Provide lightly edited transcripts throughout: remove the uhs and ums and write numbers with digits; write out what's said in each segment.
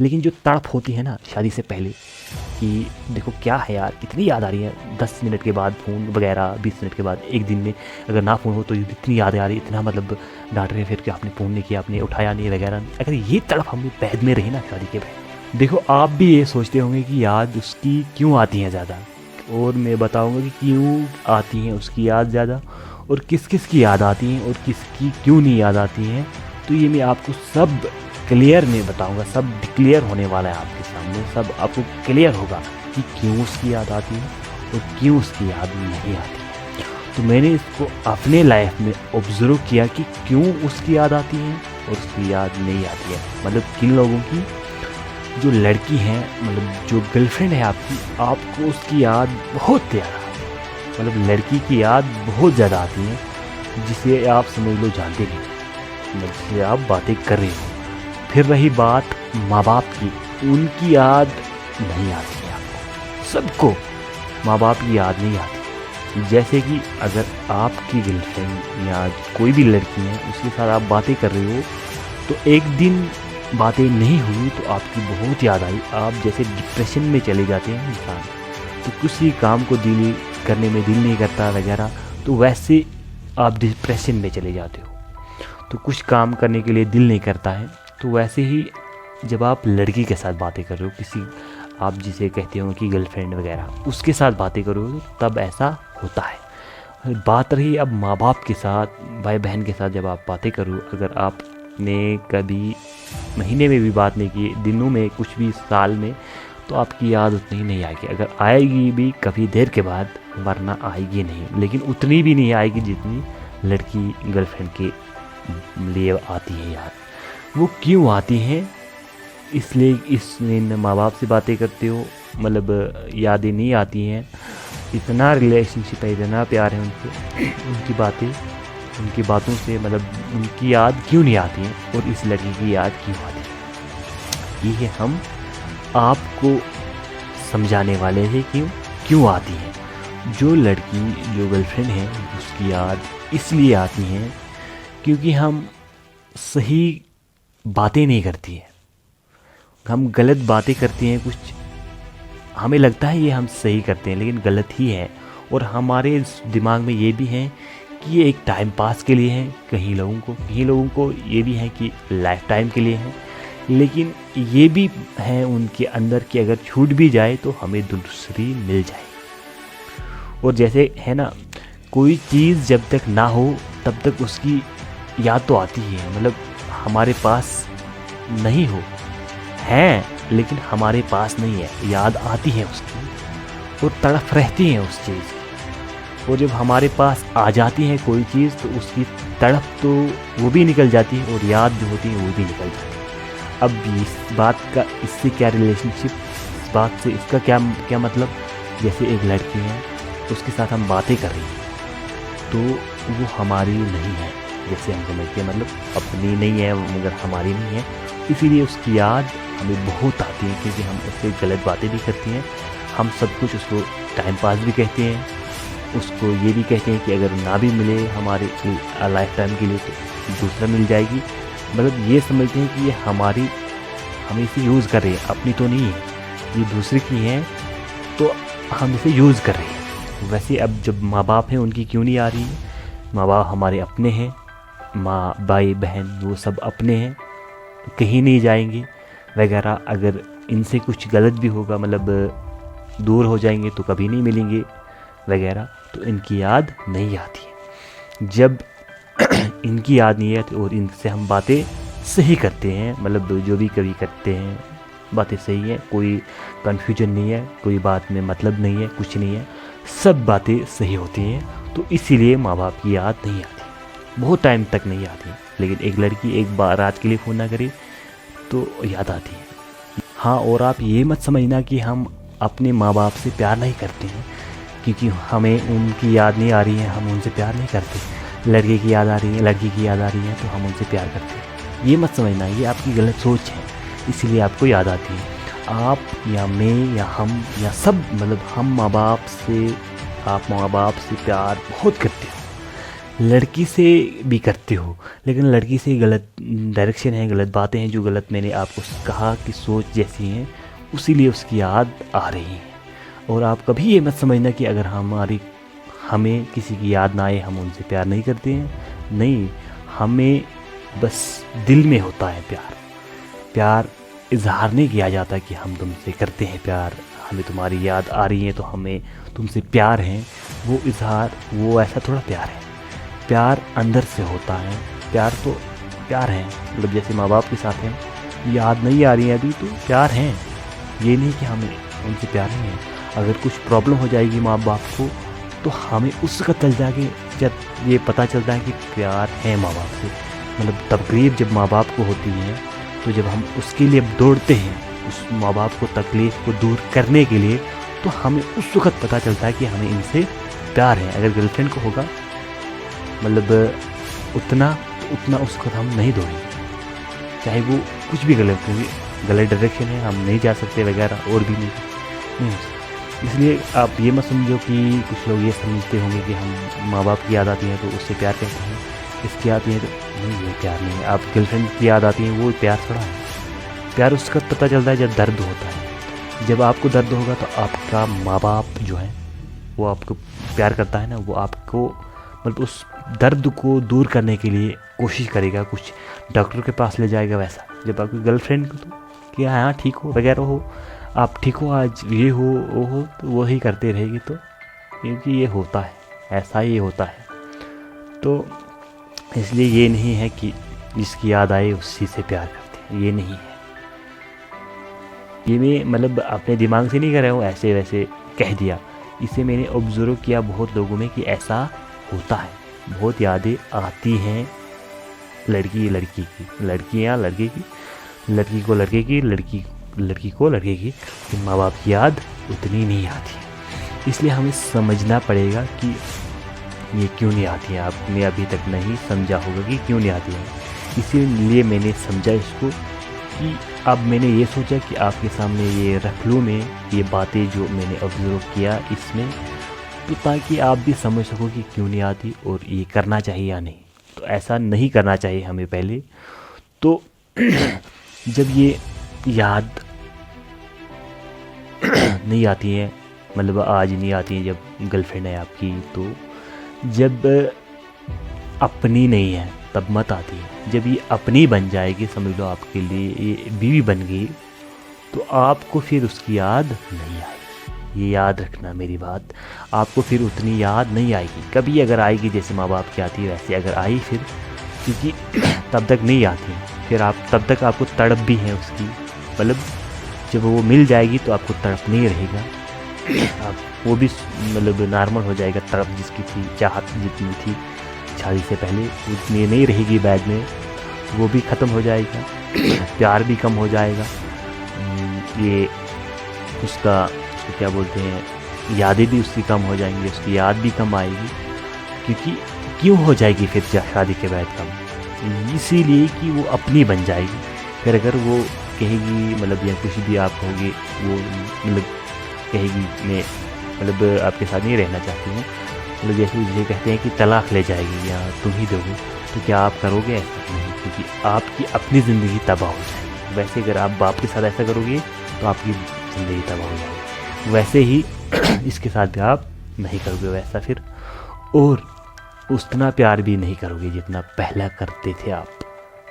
लेकिन जो तड़प होती है ना शादी से पहले कि देखो क्या है यार, इतनी याद आ रही है, 10 मिनट के बाद फ़ोन वगैरह, 20 मिनट के बाद, एक दिन में अगर ना फ़ोन हो तो इतनी याद आ रही, इतना मतलब डांट रहे फिर कि आपने फ़ोन नहीं किया, आपने उठाया नहीं वगैरह। अगर ये तड़प हमें बैद में रही ना शादी के बाद, देखो आप भी ये सोचते होंगे कि याद उसकी क्यों आती है ज़्यादा, और मैं बताऊंगा कि क्यों आती है उसकी याद ज़्यादा, और किस किस की याद आती है और किसकी क्यों नहीं याद आती है। तो ये मैं आपको सब क्लियर में बताऊंगा, सब क्लियर होने वाला है आपके सामने, सब आपको क्लियर होगा कि क्यों उसकी याद आती है और क्यों उसकी याद नहीं आती। तो मैंने इसको अपने लाइफ में ऑब्जर्व किया कि क्यों उसकी याद आती है और उसकी याद नहीं आती है। मतलब किन लोगों की, जो लड़की है, मतलब जो गर्लफ्रेंड है आपकी, आपको उसकी याद बहुत ज़्यादा आती है, मतलब लड़की की याद बहुत ज़्यादा आती है, जिसे आप समझ लो जानते नहीं, मतलब जिससे आप बातें कर रहे हो। फिर रही बात माँ बाप की, उनकी याद नहीं आती है आपको, सबको माँ बाप की याद नहीं आती। जैसे कि अगर आपकी गर्लफ्रेंड या कोई भी लड़की है, उसके साथ आप बातें कर रहे हो, तो एक दिन बातें नहीं हुई तो आपकी बहुत याद आई, आप जैसे डिप्रेशन में चले जाते हैं इंसान, तो किसी काम को दिल करने में दिल नहीं करता वगैरह, तो वैसे आप डिप्रेशन में चले जाते हो, तो कुछ काम करने के लिए दिल नहीं करता है। तो वैसे ही जब आप लड़की के साथ बातें कर रहे हो, किसी आप जिसे कहते हो कि गर्लफ्रेंड वगैरह, उसके साथ बातें करो तब ऐसा होता है। बात रही अब माँ बाप के साथ, भाई बहन के साथ जब आप बातें करो, अगर आपने कभी महीने में भी बात नहीं की, दिनों में, कुछ भी साल में, तो आपकी याद उतनी नहीं आएगी। अगर आएगी भी कभी देर के बाद, वरना आएगी नहीं, लेकिन उतनी भी नहीं आएगी जितनी लड़की गर्लफ्रेंड के लिए आती है याद। वो क्यों आती हैं, इसलिए इसमें माँ बाप से बातें करते हो, मतलब यादें नहीं आती हैं, इतना रिलेशनशिप है, इतना प्यार है उनसे, उनकी बातें, उनकी बातों से मतलब उनकी याद क्यों नहीं आती है और इस लड़की की याद क्यों आती है, ये हम आपको समझाने वाले हैं क्यों क्यों आती है। जो लड़की, जो गर्लफ्रेंड है, उसकी याद इसलिए आती है क्योंकि हम सही बातें नहीं करती हैं, हम गलत बातें करती हैं, कुछ हमें लगता है ये हम सही करते हैं लेकिन गलत ही है, और हमारे दिमाग में ये भी है कि ये एक टाइम पास के लिए है, कहीं लोगों को ये भी है कि लाइफ टाइम के लिए है, लेकिन ये भी है उनके अंदर कि अगर छूट भी जाए तो हमें दूसरी मिल जाए। और जैसे है ना, कोई चीज़ जब तक ना हो तब तक उसकी याद तो आती ही है, मतलब हमारे पास नहीं हो है लेकिन हमारे पास नहीं है, याद आती है उसकी और तड़प रहती है उस चीज़ की। और जब हमारे पास आ जाती है कोई चीज़ तो उसकी तड़प तो वो भी निकल जाती है और याद जो होती है वो भी निकल जाती है। अब इस बात का इससे क्या रिलेशनशिप, इस बात से इसका क्या क्या मतलब, जैसे एक लड़की है, उसके साथ हम बातें कर रही हैं तो वो हमारी नहीं है, जैसे हम समझते हैं, मतलब अपनी नहीं है मगर हमारी नहीं है, इसीलिए उसकी याद हमें बहुत आती है, क्योंकि हम उससे गलत बातें भी करती हैं, हम सब कुछ उसको टाइम पास भी कहते हैं, उसको ये भी कहते हैं कि अगर ना भी मिले हमारे लाइफ टाइम के लिए तो दूसरा मिल जाएगी, मतलब ये समझते हैं कि ये हमारी, हम इसे यूज़ कर रहे हैं, अपनी तो नहीं है, ये दूसरे की है तो हम इसे यूज़ कर रहे हैं। वैसे अब जब माँ बाप हैं उनकी क्यों नहीं आ रही है, माँ बाप हमारे अपने हैं, माँ भाई बहन वो सब अपने हैं, कहीं नहीं जाएंगे वगैरह, अगर इनसे कुछ गलत भी होगा, मतलब दूर हो जाएंगे तो कभी नहीं मिलेंगे वगैरह, तो इनकी याद नहीं आती है। जब इनकी याद नहीं आती और इनसे हम बातें सही करते हैं, मतलब जो भी कभी करते हैं बातें सही हैं, कोई कन्फ्यूजन नहीं है, कोई बात में मतलब नहीं है, कुछ नहीं है, सब बातें सही होती हैं, तो इसीलिए माँ बाप की याद नहीं आती, बहुत टाइम तक नहीं आती। लेकिन एक लड़की एक बार रात के लिए फ़ोन ना करे तो याद आती है। हाँ, और आप ये मत समझना कि हम अपने माँ बाप से प्यार नहीं करते हैं क्योंकि हमें उनकी याद नहीं आ रही है, हम उनसे प्यार नहीं करते। लड़के की याद आ रही है, लड़की की याद आ रही है तो हम उनसे प्यार करते हैं, ये मत समझना, ये आपकी गलत सोच है, इसीलिए आपको याद आती है। आप या मैं या हम या सब, मतलब हम माँ बाप से, आप माँ बाप से प्यार बहुत करते हो, लड़की से भी करते हो, लेकिन लड़की से गलत डायरेक्शन है, गलत बातें हैं, जो गलत मैंने आपको कहा कि सोच जैसी हैं, उसीलिए उसकी याद आ रही है। और आप कभी ये मत समझना कि अगर हमें किसी की याद ना आए हम उनसे प्यार नहीं करते हैं। नहीं, हमें बस दिल में होता है प्यार। प्यार इजहार नहीं किया जाता कि हम तुमसे करते हैं प्यार, हमें तुम्हारी याद आ रही है तो हमें तुमसे प्यार है। वो इजहार, वो ऐसा थोड़ा प्यार है। प्यार अंदर से होता है। प्यार तो प्यार है, मतलब जैसे माँ बाप के साथ हैं, याद नहीं आ रही है अभी तो प्यार हैं। ये नहीं कि हमें उनसे प्यार नहीं है। अगर कुछ प्रॉब्लम हो जाएगी माँ बाप को तो हमें उस वक्त चल जाके जब ये पता चलता है कि प्यार है माँ बाप से, मतलब तकलीफ जब माँ बाप को होती है तो जब हम उसके लिए दौड़ते हैं, उस माँ बाप को तकलीफ़ को दूर करने के लिए, तो हमें उस वक्त पता चलता है कि हमें इनसे प्यार है। अगर गर्लफ्रेंड को होगा मतलब उतना उस वक्त हम नहीं दौड़ेंगे, चाहे वो कुछ भी गलत डायरेक्शन है, हम नहीं जा सकते वगैरह, और भी नहीं हो सकता। इसलिए आप ये मत समझो कि कुछ लोग ये समझते होंगे कि हम माँ बाप की याद आती है तो उससे प्यार करते हैं, इसकी आती है तो नहीं, ये प्यार नहीं है। आप गर्लफ्रेंड की याद आती है, वो प्यार थोड़ा है। प्यार उस वक्त पता चलता है जब दर्द होता है। जब आपको दर्द होगा तो आपका माँ बाप जो है वो आपको प्यार करता है ना, वो आपको मतलब उस दर्द को दूर करने के लिए कोशिश करेगा, कुछ डॉक्टर के पास ले जाएगा। वैसा जब आपकी गर्लफ्रेंड को तो कि हाँ ठीक हो वगैरह हो, आप ठीक हो, आज ये हो वो हो, तो वही करते रहेगी। तो क्योंकि ये होता है, ऐसा ही होता है। तो इसलिए ये नहीं है कि जिसकी याद आए उसी से प्यार करते हैं, ये नहीं है। ये मैं मतलब अपने दिमाग से नहीं कर रहा हूँ, ऐसे वैसे कह दिया। इसे मैंने ऑब्जर्व किया बहुत लोगों में कि ऐसा होता है। बहुत यादें आती हैं लड़की की, लड़कियाँ लड़के की, लड़की को लड़के की, लड़की को लड़के की, लेकिन माँ बाप की याद उतनी नहीं आती है। इसलिए हमें समझना पड़ेगा कि ये क्यों नहीं आती है। आपने अभी तक नहीं समझा होगा कि क्यों नहीं आती है, इसीलिए मैंने समझा इसको कि अब मैंने ये सोचा कि आपके सामने ये रख लूँ मैं, ये बातें जो मैंने ऑब्जर्व किया इसमें, तो ताकि आप भी समझ सको कि क्यों नहीं आती और ये करना चाहिए या नहीं। तो ऐसा नहीं करना चाहिए हमें पहले। तो जब ये याद नहीं आती है, मतलब आज नहीं आती है जब गर्लफ्रेंड है आपकी, तो जब अपनी नहीं है तब मत आती है। जब ये अपनी बन जाएगी, समझ लो आपके लिए ये बीवी बन गई, तो आपको फिर उसकी याद नहीं आएगी। ये याद रखना मेरी बात, आपको फिर उतनी याद नहीं आएगी। कभी अगर आएगी जैसे माँ बाप की आती है वैसे अगर आई फिर, क्योंकि तब तक नहीं आती फिर आप, तब तक आपको तड़प भी है उसकी, मतलब जब वो मिल जाएगी तो आपको तड़प नहीं रहेगा। आप वो भी मतलब नॉर्मल हो जाएगा, तड़प जिसकी थी, चाहत जितनी थी शादी से पहले उतनी नहीं रहेगी, बाद में वो भी ख़त्म हो जाएगा। प्यार भी कम हो जाएगा, ये उसका क्या बोलते हैं, यादें भी उसकी कम हो जाएंगी, उसकी याद भी कम आएगी। क्योंकि क्यों हो जाएगी फिर शादी के बाद कम, इसीलिए कि वो अपनी बन जाएगी। फिर अगर वो कहेगी मतलब या कुछ भी आप कहोगे, वो मतलब कहेगी मैं मतलब आपके साथ नहीं रहना चाहती हूँ, मतलब जैसे ये कहते हैं कि तलाक ले जाएगी या तुम ही दोगे, तो क्या आप करोगे? ऐसा नहीं, क्योंकि आपकी अपनी ज़िंदगी तबाह हो जाएगी। वैसे अगर आप बाप के साथ ऐसा करोगे तो आपकी ज़िंदगी तबाह हो जाएगी, वैसे ही इसके साथ भी आप नहीं करोगे वैसा फिर, और उतना प्यार भी नहीं करोगे जितना पहला करते थे आप।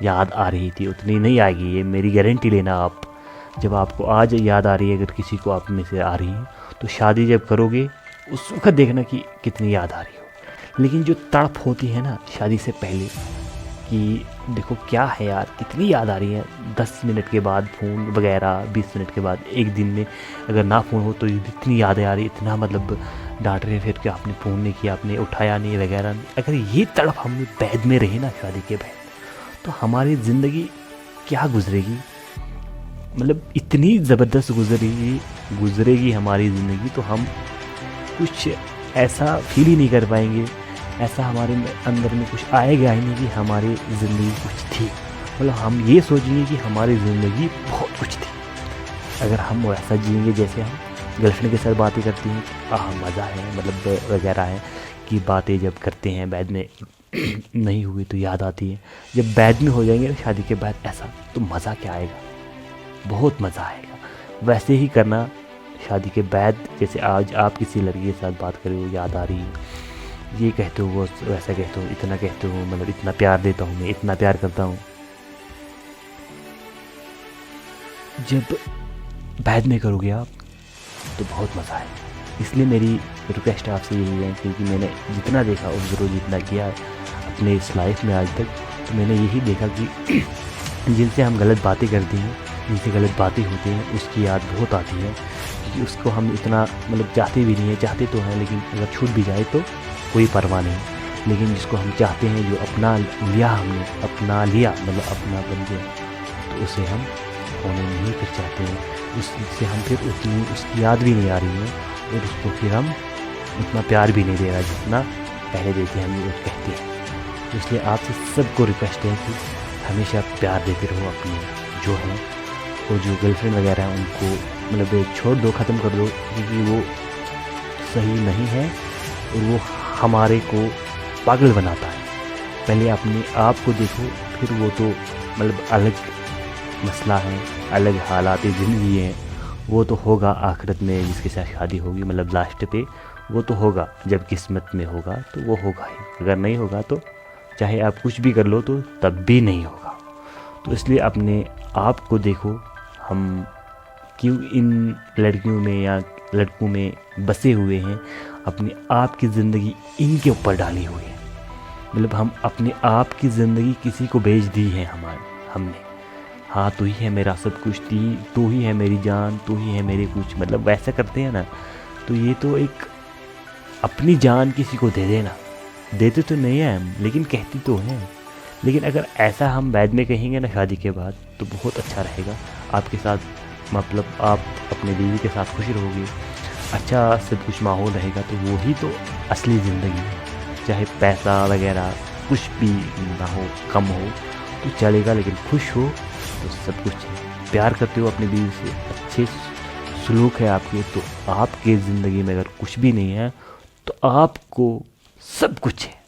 याद आ रही थी उतनी नहीं आएगी, ये मेरी गारंटी लेना आप। जब आपको आज याद आ रही है, अगर किसी को आप में से आ रही है, तो शादी जब करोगे उस वक्त देखना कि कितनी याद आ रही हो। लेकिन जो तड़प होती है ना शादी से पहले कि देखो क्या है यार, कितनी याद आ रही है, 10 मिनट के बाद फ़ोन वगैरह, 20 मिनट के बाद, एक दिन में अगर ना फ़ोन हो तो इतनी यादें आ रही, इतना मतलब डांट रहे फिर कि आपने फ़ोन नहीं किया, आपने उठाया नहीं वगैरह नहीं। अगर ये तड़प हम बैद में रहे ना शादी के बाद, तो हमारी ज़िंदगी क्या गुजरेगी, मतलब इतनी ज़बरदस्त गुजरेगी हमारी ज़िंदगी, तो हम कुछ ऐसा फील ही नहीं कर पाएंगे, ऐसा हमारे अंदर में कुछ आएगा ही नहीं कि हमारी ज़िंदगी कुछ थी। मतलब हम ये सोचेंगे कि हमारी ज़िंदगी बहुत कुछ थी। अगर हम वैसा जिएंगे जैसे हम गर्लफ्रेंड के साथ बातें करती हैं, मज़ा है मतलब वगैरह है कि बातें जब करते हैं बाद में नहीं हुई तो याद आती है। जब बाद में हो जाएंगे ना शादी के बाद ऐसा, तो मज़ा क्या आएगा, बहुत मज़ा आएगा। वैसे ही करना शादी के बाद। जैसे आज आप किसी लड़की के साथ बात कर रहे हो, याद आ रही है, ये कहते हो, वो वैसा कहते हो, इतना कहते हो, मतलब इतना प्यार देता हूँ मैं, इतना प्यार करता हूँ। जब बाद में करोगे आप तो बहुत मज़ा है। इसलिए मेरी रिक्वेस्ट आपसे यही है, क्योंकि मैंने जितना देखा ऑब्जर्व जितना किया अपने इस लाइफ में आज तक, तो मैंने यही देखा कि जिनसे हम गलत बातें करते हैं, जिनसे गलत बातें होती हैं, उसकी याद बहुत आती है। क्योंकि उसको हम इतना मतलब चाहते भी नहीं है, चाहते तो हैं लेकिन अगर छूट भी जाए तो कोई परवाह नहीं। लेकिन जिसको हम चाहते हैं, जो अपना लिया हमने, अपना लिया मतलब अपना बन गया, तो उसे हम होने नहीं फिर चाहते हैं। उससे हम फिर उतनी उसकी याद भी नहीं आ रही है, और उसको फिर हम उतना प्यार भी नहीं दे रहा जितना पहले देते हैं हम, वो कहते हैं। तो इसलिए आपसे सबको रिक्वेस्ट है कि हमेशा प्यार देते रहो अपने जो है, वो जो गर्लफ्रेंड वगैरह है उनको मतलब छोड़ दो, ख़त्म कर दो, क्योंकि वो सही नहीं है और वो हमारे को पागल बनाता है। पहले अपने आप को देखो, फिर वो तो मतलब अलग मसला है, अलग हालात ज़िंदगी है, वो तो होगा आखिरत में जिसके साथ शादी होगी, मतलब लास्ट पे वो तो होगा। जब किस्मत में होगा तो वो होगा ही, अगर नहीं होगा तो चाहे आप कुछ भी कर लो तो तब भी नहीं होगा। तो इसलिए अपने आप को देखो, हम क्यों इन लड़कियों में या लड़कों में बसे हुए हैं, अपने आप की ज़िंदगी इनके ऊपर डाली हुई है। मतलब हम अपने आप की ज़िंदगी किसी को बेच दी है हमने। हाँ, तू ही है मेरा सब कुछ, तू ही है मेरी जान, तू ही है मेरे कुछ, मतलब वैसा करते हैं ना। तो ये तो एक अपनी जान किसी को दे देना, देते तो नहीं हैं हम, लेकिन कहती तो हैं। लेकिन अगर ऐसा हम बाद में कहेंगे ना शादी के बाद, तो बहुत अच्छा रहेगा आपके साथ, मतलब आप अपने बीवी के साथ खुश रहोगे, अच्छा सब कुछ माहौल रहेगा। तो वो ही तो असली ज़िंदगी है। चाहे पैसा वगैरह कुछ भी ना हो, कम हो तो चलेगा, लेकिन खुश हो तो सब कुछ है। प्यार करते हो अपनी बीवी से, अच्छे सलूक है आपके, तो आपके ज़िंदगी में अगर कुछ भी नहीं है तो आपको सब कुछ है।